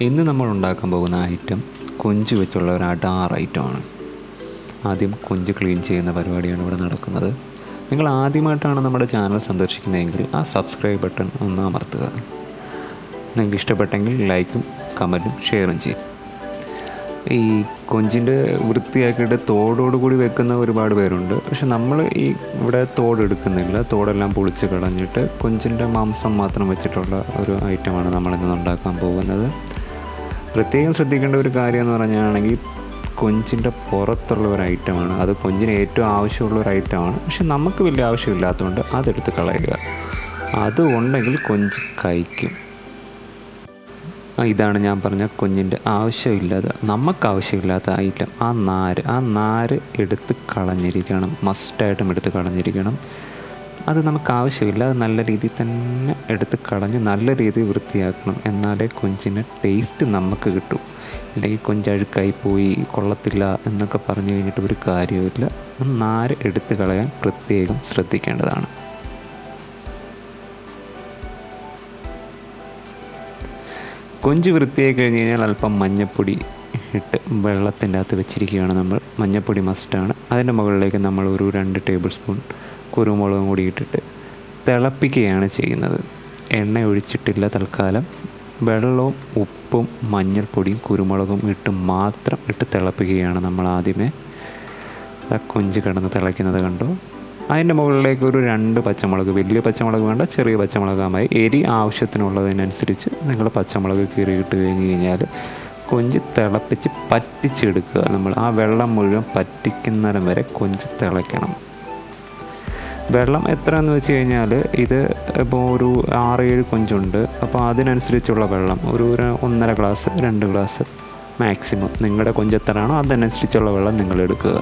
ഇന്ന് നമ്മൾ ഉണ്ടാക്കാൻ പോകുന്ന ഐറ്റം കൊഞ്ച് വെച്ചുള്ള ഒരു അടാർ ഐറ്റമാണ്. ആദ്യം കൊഞ്ച് ക്ലീൻ ചെയ്യുന്ന പരിപാടിയാണ് ഇവിടെ നടക്കുന്നത്. നിങ്ങൾ ആദ്യമായിട്ടാണ് നമ്മുടെ ചാനൽ സന്ദർശിക്കുന്നതെങ്കിൽ ആ സബ്സ്ക്രൈബ് ബട്ടൺ ഒന്ന് അമർത്തുക. നിങ്ങൾക്ക് ഇഷ്ടപ്പെട്ടെങ്കിൽ ലൈക്കും കമൻറ്റും ഷെയറും ചെയ്യും. ഈ കൊഞ്ചിൻ്റെ വൃത്തിയാക്കിയിട്ട് തോടോടുകൂടി വെക്കുന്ന ഒരുപാട് പേരുണ്ട്. പക്ഷെ നമ്മൾ ഇവിടെ തോടെടുക്കുന്നില്ല. തോടെല്ലാം പൊളിച്ച് കളഞ്ഞിട്ട് കൊഞ്ചിൻ്റെ മാംസം മാത്രം വെച്ചിട്ടുള്ള ഒരു ഐറ്റമാണ് നമ്മളിന്ന് ഉണ്ടാക്കാൻ പോകുന്നത്. പ്രത്യേകം ശ്രദ്ധിക്കേണ്ട ഒരു കാര്യം എന്ന് പറഞ്ഞാണെങ്കിൽ കൊഞ്ചിൻ്റെ പുറത്തുള്ള ഒരു ഐറ്റമാണ്. അത് കൊഞ്ചിന് ഏറ്റവും ആവശ്യമുള്ള ഒരു ഐറ്റമാണ്. പക്ഷെ നമുക്ക് വലിയ ആവശ്യമില്ലാത്തതുകൊണ്ട് അതെടുത്ത് കളയുക. അതുണ്ടെങ്കിൽ കൊഞ്ച് കഴിക്കും. ഇതാണ് ഞാൻ പറഞ്ഞ കൊഞ്ചിൻ്റെ ആവശ്യമില്ലാതെ നമുക്ക് ആവശ്യമില്ലാത്ത ഐറ്റം. ആ നാര് എടുത്ത് കളഞ്ഞിരിക്കണം. മസ്റ്റായിട്ടും എടുത്ത് കളഞ്ഞിരിക്കണം. അത് നമുക്ക് ആവശ്യമില്ല. അത് നല്ല രീതിയിൽ തന്നെ എടുത്ത് കളഞ്ഞ് നല്ല രീതിയിൽ വൃത്തിയാക്കണം. എന്നാലേ കൊഞ്ചിന് ടേസ്റ്റ് നമുക്ക് കിട്ടും. അല്ലെങ്കിൽ കൊഞ്ച് അഴുക്കായി പോയി കൊള്ളത്തില്ല എന്നൊക്കെ പറഞ്ഞു കഴിഞ്ഞിട്ട് ഒരു കാര്യമില്ല. നാര് എടുത്ത് കളയാൻ പ്രത്യേകം ശ്രദ്ധിക്കേണ്ടതാണ്. കൊഞ്ച് വൃത്തിയായി കഴിഞ്ഞ് കഴിഞ്ഞാൽ അല്പം മഞ്ഞൾപ്പൊടി ഇട്ട് വെള്ളത്തിൻ്റെ അകത്ത് വെച്ചിരിക്കുകയാണ് നമ്മൾ. മഞ്ഞൾപ്പൊടി മസ്റ്റാണ്. അതിൻ്റെ മുകളിലേക്ക് നമ്മൾ ഒരു 2 ടേബിൾ സ്പൂൺ കുരുമുളകും കൂടി ഇട്ടിട്ട് തിളപ്പിക്കുകയാണ് ചെയ്യുന്നത്. എണ്ണ ഒഴിച്ചിട്ടില്ല തൽക്കാലം. വെള്ളവും ഉപ്പും മഞ്ഞൾപ്പൊടിയും കുരുമുളകും മാത്രം ഇട്ട് തിളപ്പിക്കുകയാണ് നമ്മൾ ആദ്യമേ. കൊഞ്ച് കിടന്ന് തിളയ്ക്കുന്നത് കണ്ടു. അതിൻ്റെ മുകളിലേക്ക് ഒരു 2 പച്ചമുളക്, വലിയ പച്ചമുളക് വേണ്ട, ചെറിയ പച്ചമുളകുമായി എരി ആവശ്യത്തിനുള്ളതിനനുസരിച്ച് നിങ്ങൾ പച്ചമുളക് കീറിയിട്ട് കഴിഞ്ഞ് കഴിഞ്ഞാൽ കൊഞ്ച് തിളപ്പിച്ച് പറ്റിച്ചെടുക്കുക. നമ്മൾ ആ വെള്ളം മുഴുവൻ പറ്റിക്കുന്നിടം വരെ കൊഞ്ച് തിളയ്ക്കണം. വെള്ളം എത്രയെന്ന് വെച്ച് കഴിഞ്ഞാൽ ഇത് ഇപ്പോൾ ഒരു 6-7 കൊഞ്ചുണ്ട്. അപ്പോൾ അതിനനുസരിച്ചുള്ള വെള്ളം ഒരു 1.5 ഗ്ലാസ് 2 ഗ്ലാസ് മാക്സിമം നിങ്ങളുടെ കൊഞ്ച് എത്രയാണോ അതനുസരിച്ചുള്ള വെള്ളം നിങ്ങൾ എടുക്കുക.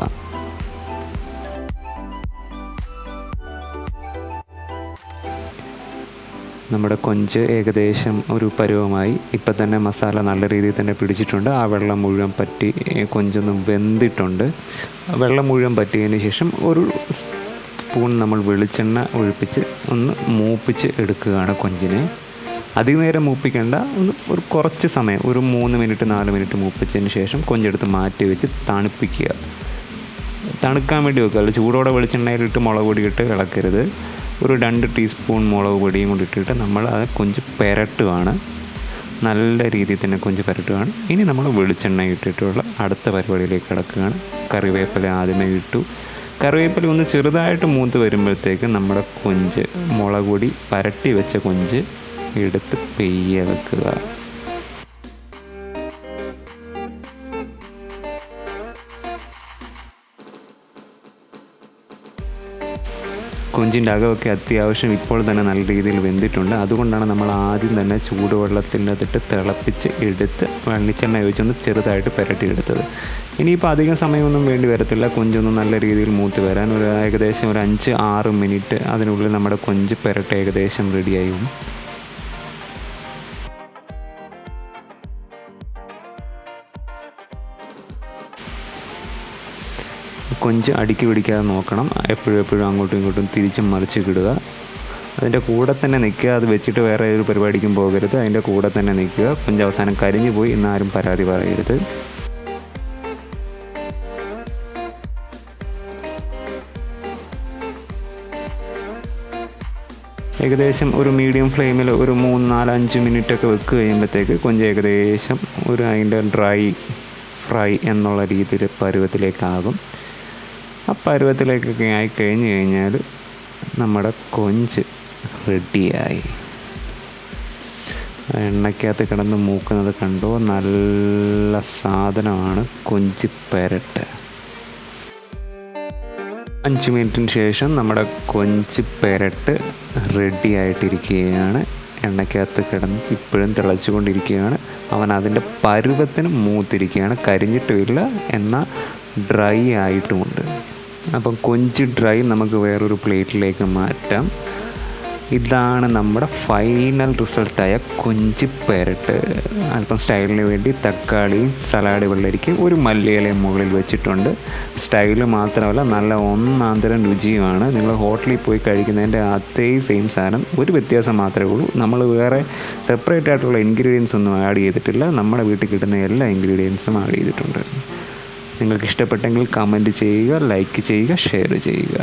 നമ്മുടെ കൊഞ്ച് ഏകദേശം ഒരു പരുവമായി. ഇപ്പം തന്നെ മസാല നല്ല രീതിയിൽ തന്നെ പിടിച്ചിട്ടുണ്ട്. ആ വെള്ളം മുഴുവൻ പറ്റി കൊഞ്ചൊന്ന് വെന്തിട്ടുണ്ട്. വെള്ളം മുഴുവൻ പറ്റിയതിന് ശേഷം ഒരു സ്പൂൺ നമ്മൾ വെളിച്ചെണ്ണ ഒഴിപ്പിച്ച് ഒന്ന് മൂപ്പിച്ച് എടുക്കുകയാണ് കൊഞ്ചിനെ. അധികം നേരം മൂപ്പിക്കേണ്ട. ഒരു കുറച്ച് സമയം, ഒരു 3 മിനിറ്റ് 4 മിനിറ്റ് മൂപ്പിച്ചതിന് ശേഷം കൊഞ്ചെടുത്ത് മാറ്റി വെച്ച് തണുപ്പിക്കുക. തണുക്കാൻ വേണ്ടി വെക്കുക. അല്ല ചൂടോടെ വെളിച്ചെണ്ണയിലിട്ട് മുളക് പൊടി ഇട്ട് ഇളക്കരുത്. ഒരു 2 ടീസ്പൂൺ മുളക് പൊടിയും കൂടി ഇട്ടിട്ട് നമ്മൾ അത് കൊഞ്ച് പുരട്ടുകയാണ്. നല്ല രീതിയിൽ തന്നെ കൊഞ്ച് പുരട്ടുകയാണ്. ഇനി നമ്മൾ വെളിച്ചെണ്ണ ഇട്ടിട്ടുള്ള അടുത്ത പരിപാടിയിലേക്ക് കിടക്കുകയാണ്. കറിവേപ്പില ആദ്യമേ ഇട്ടു. കറിവേപ്പില ഒന്ന് ചെറുതായിട്ട് മൂത്ത് വരുമ്പോഴത്തേക്ക് നമ്മുടെ കൊഞ്ച്, മുളക് പൊടി പുരട്ടി വെച്ച കൊഞ്ച് എടുത്ത് പെയ്യെ വെക്കുക. കൊഞ്ചിൻ്റെ അകമൊക്കെ അത്യാവശ്യം ഇപ്പോൾ തന്നെ നല്ല രീതിയിൽ വെന്തിട്ടുണ്ട്. അതുകൊണ്ടാണ് നമ്മൾ ആദ്യം തന്നെ ചൂടുവെള്ളത്തിൻ്റെ അതിട്ട് തിളപ്പിച്ച് എടുത്ത് വെളിച്ചെണ്ണ ഒഴിച്ചൊന്ന് ചെറുതായിട്ട് പുരട്ടിയെടുത്തത്. ഇനിയിപ്പോൾ അധികം സമയമൊന്നും വേണ്ടി വരത്തില്ല. കൊഞ്ചൊന്നും നല്ല രീതിയിൽ മൂത്ത് വരാൻ ഏകദേശം ഒരു 5-6 മിനിറ്റ് അതിനുള്ളിൽ നമ്മുടെ കൊഞ്ച് പുരട്ട് ഏകദേശം റെഡിയായി. കൊഞ്ച് അടുക്കി പിടിക്കാതെ നോക്കണം. എപ്പോഴും അങ്ങോട്ടും ഇങ്ങോട്ടും തിരിച്ചും മറിച്ച് ഇടുക. അതിൻ്റെ കൂടെ തന്നെ നിൽക്കുക. അത് വെച്ചിട്ട് വേറെ ഒരു പരിപാടിക്കും പോകരുത്. അതിൻ്റെ കൂടെ തന്നെ നിൽക്കുക. കൊഞ്ച് അവസാനം കരിഞ്ഞു പോയി എന്നാരും പരാതി പറയരുത്. ഏകദേശം ഒരു മീഡിയം ഫ്ലെയിമിൽ ഒരു 3-4-5 മിനിറ്റൊക്കെ വെക്ക് കഴിയുമ്പോഴത്തേക്ക് കൊഞ്ച് ഏകദേശം അതിൻ്റെ ഡ്രൈ ഫ്രൈ എന്നുള്ള രീതിയിൽ പരുവത്തിലേക്കാകും. ആ പരുവത്തിലേക്കൊക്കെ ആയി കഴിഞ്ഞ് കഴിഞ്ഞാൽ നമ്മുടെ കൊഞ്ച് റെഡിയായി. എണ്ണയ്ക്കകത്ത് കിടന്ന് മൂക്കുന്നത് കണ്ടോ? നല്ല സാധനമാണ് കൊഞ്ച് പുരട്ട്. 5 മിനിറ്റിന് ശേഷം നമ്മുടെ കൊഞ്ച് പുരട്ട് റെഡി ആയിട്ടിരിക്കുകയാണ്. എണ്ണയ്ക്കകത്ത് കിടന്ന് ഇപ്പോഴും തിളച്ചുകൊണ്ടിരിക്കുകയാണ്. അവൻ അതിൻ്റെ പരുവത്തിന് മൂത്തിരിക്കുകയാണ്. കരിഞ്ഞിട്ടുമില്ല, എന്നാൽ ഡ്രൈ ആയിട്ടുമുണ്ട്. അപ്പം കൊഞ്ച് ഡ്രൈ നമുക്ക് വേറൊരു പ്ലേറ്റിലേക്ക് മാറ്റാം. ഇതാണ് നമ്മുടെ ഫൈനൽ റിസൾട്ടായ കൊഞ്ച് പെരട്ട്. അല്പം സ്റ്റൈലിന് വേണ്ടി തക്കാളിയും സലാഡ് വെള്ളരിക്കും ഒരു മല്ലിയിലയും മുകളിൽ വെച്ചിട്ടുണ്ട്. സ്റ്റൈല് മാത്രമല്ല നല്ല ഒന്നാന്തരം രുചിയുമാണ്. നിങ്ങൾ ഹോട്ടലിൽ പോയി കഴിക്കുന്നതിൻ്റെ അതേ സെയിം സാധനം, ഒരു വ്യത്യാസം മാത്രമേ ഉള്ളൂ. നമ്മൾ വേറെ സെപ്പറേറ്റ് ആയിട്ടുള്ള ഇൻഗ്രീഡിയൻസ് ഒന്നും ആഡ് ചെയ്തിട്ടില്ല. നമ്മുടെ വീട്ടിൽ കിട്ടുന്ന എല്ലാ ഇൻഗ്രീഡിയൻസും ആഡ് ചെയ്തിട്ടുണ്ട്. നിങ്ങൾക്ക് ഇഷ്ടപ്പെട്ടെങ്കിൽ കമൻറ്റ് ചെയ്യുക, ലൈക്ക് ചെയ്യുക, ഷെയർ ചെയ്യുക.